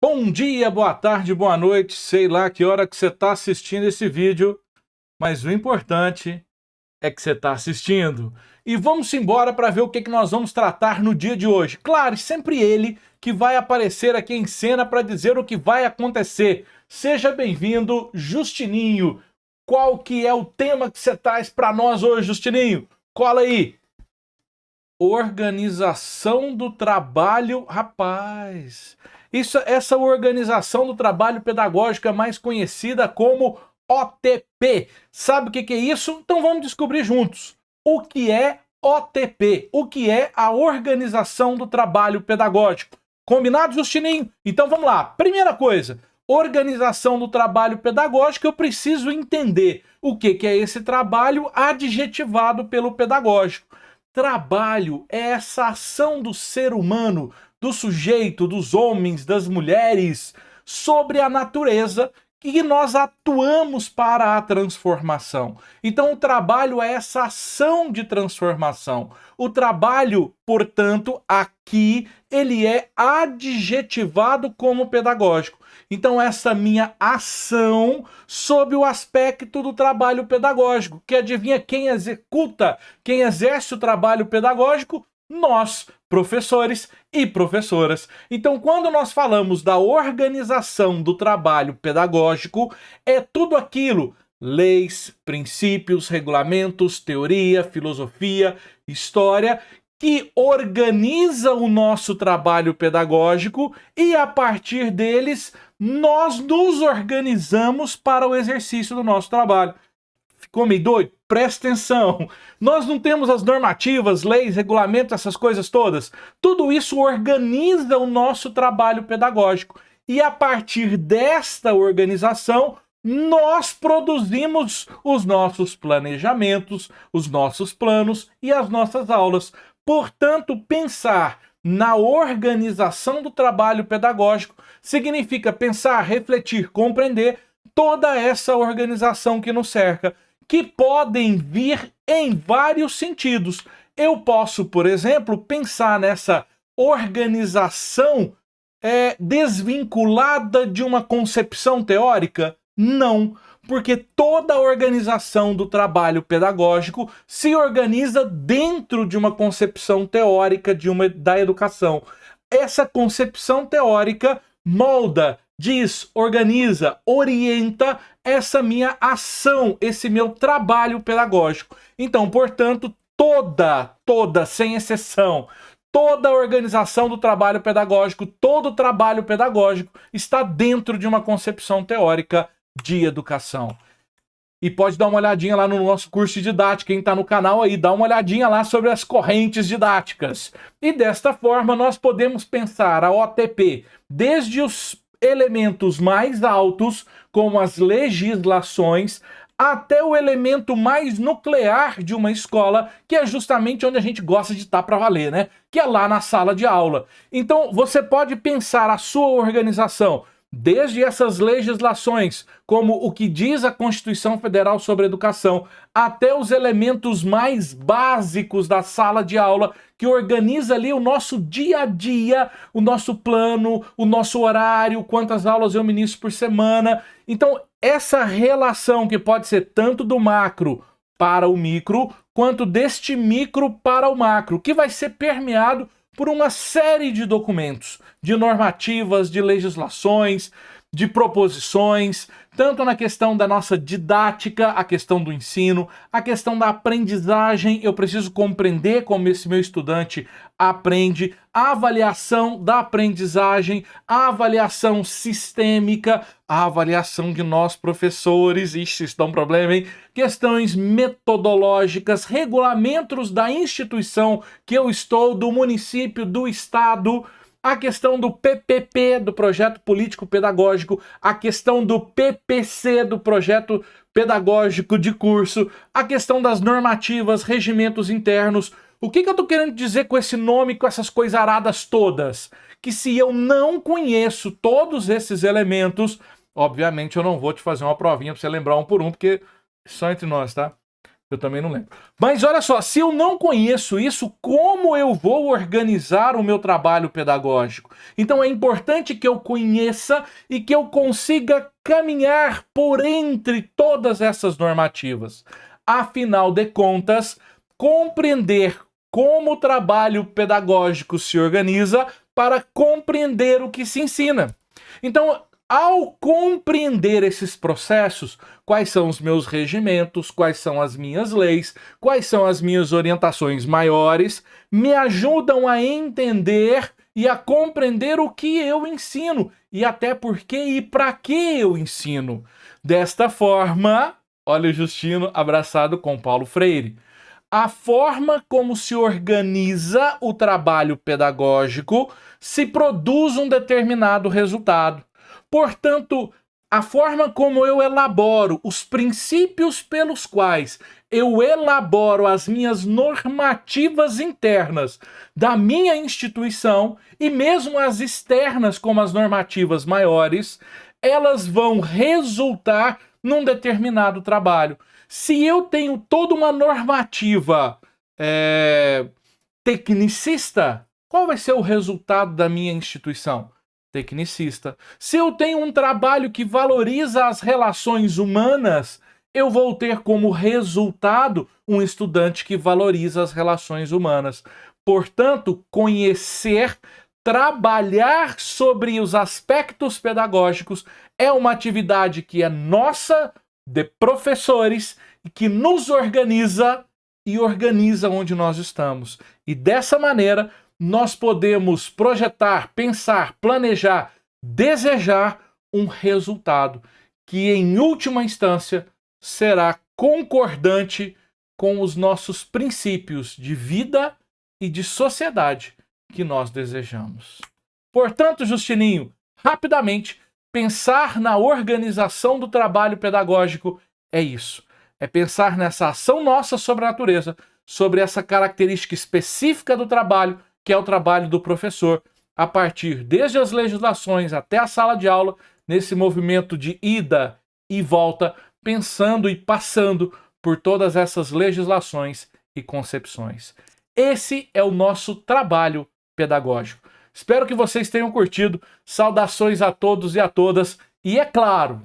Bom dia, boa tarde, boa noite, sei lá que hora que você está assistindo esse vídeo, mas o importante é que você está assistindo. E vamos embora para ver o que nós vamos tratar no dia de hoje. Claro, sempre ele que vai aparecer aqui em cena para dizer o que vai acontecer. Seja bem-vindo, Justininho. Qual que é o tema que você traz para nós hoje, Justininho? Cola aí. Organização do trabalho, rapaz. Essa organização do trabalho pedagógico é mais conhecida como OTP. Sabe o que é isso? Então vamos descobrir juntos. O que é OTP? O que é a organização do trabalho pedagógico? Combinado, Justininho? Então vamos lá. Primeira coisa, organização do trabalho pedagógico, eu preciso entender o que é esse trabalho adjetivado pelo pedagógico. Trabalho é essa ação do ser humano, do sujeito, dos homens, das mulheres, sobre a natureza que nós atuamos para a transformação. Então, o trabalho é essa ação de transformação. O trabalho, portanto, aqui, ele é adjetivado como pedagógico. Então, essa minha ação sob o aspecto do trabalho pedagógico, que adivinha quem executa, quem exerce o trabalho pedagógico? Nós, professores e professoras. Então, quando nós falamos da organização do trabalho pedagógico, é tudo aquilo: leis, princípios, regulamentos, teoria, filosofia, história, que organiza o nosso trabalho pedagógico e, a partir deles, nós nos organizamos para o exercício do nosso trabalho. Ficou meio doido? Presta atenção. Nós não temos as normativas, leis, regulamentos, essas coisas todas. Tudo isso organiza o nosso trabalho pedagógico. E a partir desta organização, nós produzimos os nossos planejamentos, os nossos planos e as nossas aulas. Portanto, pensar na organização do trabalho pedagógico significa pensar, refletir, compreender toda essa organização que nos cerca, que podem vir em vários sentidos. Eu posso, por exemplo, pensar nessa organização desvinculada de uma concepção teórica? Não, porque toda a organização do trabalho pedagógico se organiza dentro de uma concepção teórica da educação. Essa concepção teórica molda, diz, organiza, orienta essa minha ação, esse meu trabalho pedagógico. Então, portanto, toda, sem exceção, toda a organização do trabalho pedagógico, todo o trabalho pedagógico está dentro de uma concepção teórica de educação. E pode dar uma olhadinha lá no nosso curso de didática, quem está no canal aí, dá uma olhadinha lá sobre as correntes didáticas. E desta forma nós podemos pensar a OTP desde os elementos mais altos, como as legislações, até o elemento mais nuclear de uma escola, que é justamente onde a gente gosta de estar para valer, né? Que é lá na sala de aula. Então você pode pensar a sua organização desde essas legislações, como o que diz a Constituição Federal sobre a Educação, até os elementos mais básicos da sala de aula, que organiza ali o nosso dia a dia, o nosso plano, o nosso horário, quantas aulas eu ministro por semana. Então, essa relação que pode ser tanto do macro para o micro, quanto deste micro para o macro, que vai ser permeado por uma série de documentos, de normativas, de legislações, de proposições, tanto na questão da nossa didática, a questão do ensino, a questão da aprendizagem, eu preciso compreender como esse meu estudante aprende, a avaliação da aprendizagem, a avaliação sistêmica, a avaliação de nós professores, isso dá um problema, hein? Questões metodológicas, regulamentos da instituição que eu estou, do município, do estado, a questão do PPP, do Projeto Político Pedagógico, a questão do PPC, do Projeto Pedagógico de Curso, a questão das normativas, regimentos internos. O que eu estou querendo dizer com esse nome, com essas coisaradas todas? Que se eu não conheço todos esses elementos, obviamente eu não vou te fazer uma provinha para você lembrar um por um, porque só entre nós, tá? Eu também não lembro. Mas olha só, se eu não conheço isso, como eu vou organizar o meu trabalho pedagógico? Então é importante que eu conheça e que eu consiga caminhar por entre todas essas normativas. Afinal de contas, compreender como o trabalho pedagógico se organiza para compreender o que se ensina. Então, ao compreender esses processos, quais são os meus regimentos, quais são as minhas leis, quais são as minhas orientações maiores, me ajudam a entender e a compreender o que eu ensino e até por que e para que eu ensino. Desta forma, olha o Justino abraçado com Paulo Freire. A forma como se organiza o trabalho pedagógico se produz um determinado resultado. Portanto, a forma como eu elaboro os princípios pelos quais eu elaboro as minhas normativas internas da minha instituição e mesmo as externas, como as normativas maiores, elas vão resultar num determinado trabalho. Se eu tenho toda uma normativa tecnicista, qual vai ser o resultado da minha instituição? Tecnicista. Se eu tenho um trabalho que valoriza as relações humanas, eu vou ter como resultado um estudante que valoriza as relações humanas. Portanto, conhecer, trabalhar sobre os aspectos pedagógicos é uma atividade que é nossa, de professores, e que nos organiza e organiza onde nós estamos. E dessa maneira, nós podemos projetar, pensar, planejar, desejar um resultado que, em última instância, será concordante com os nossos princípios de vida e de sociedade que nós desejamos. Portanto, Justininho, rapidamente, pensar na organização do trabalho pedagógico é isso. É pensar nessa ação nossa sobre a natureza, sobre essa característica específica do trabalho, que é o trabalho do professor, a partir desde as legislações até a sala de aula, nesse movimento de ida e volta, pensando e passando por todas essas legislações e concepções. Esse é o nosso trabalho pedagógico. Espero que vocês tenham curtido. Saudações a todos e a todas. E é claro,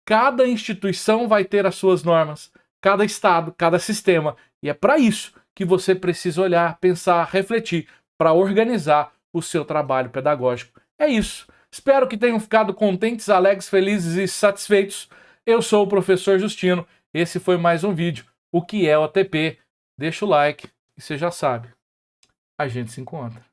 cada instituição vai ter as suas normas, cada estado, cada sistema. E é para isso que você precisa olhar, pensar, refletir, para organizar o seu trabalho pedagógico. É isso. Espero que tenham ficado contentes, alegres, felizes e satisfeitos. Eu sou o professor Justino. Esse foi mais um vídeo. O que é OTP? Deixa o like e você já sabe. A gente se encontra.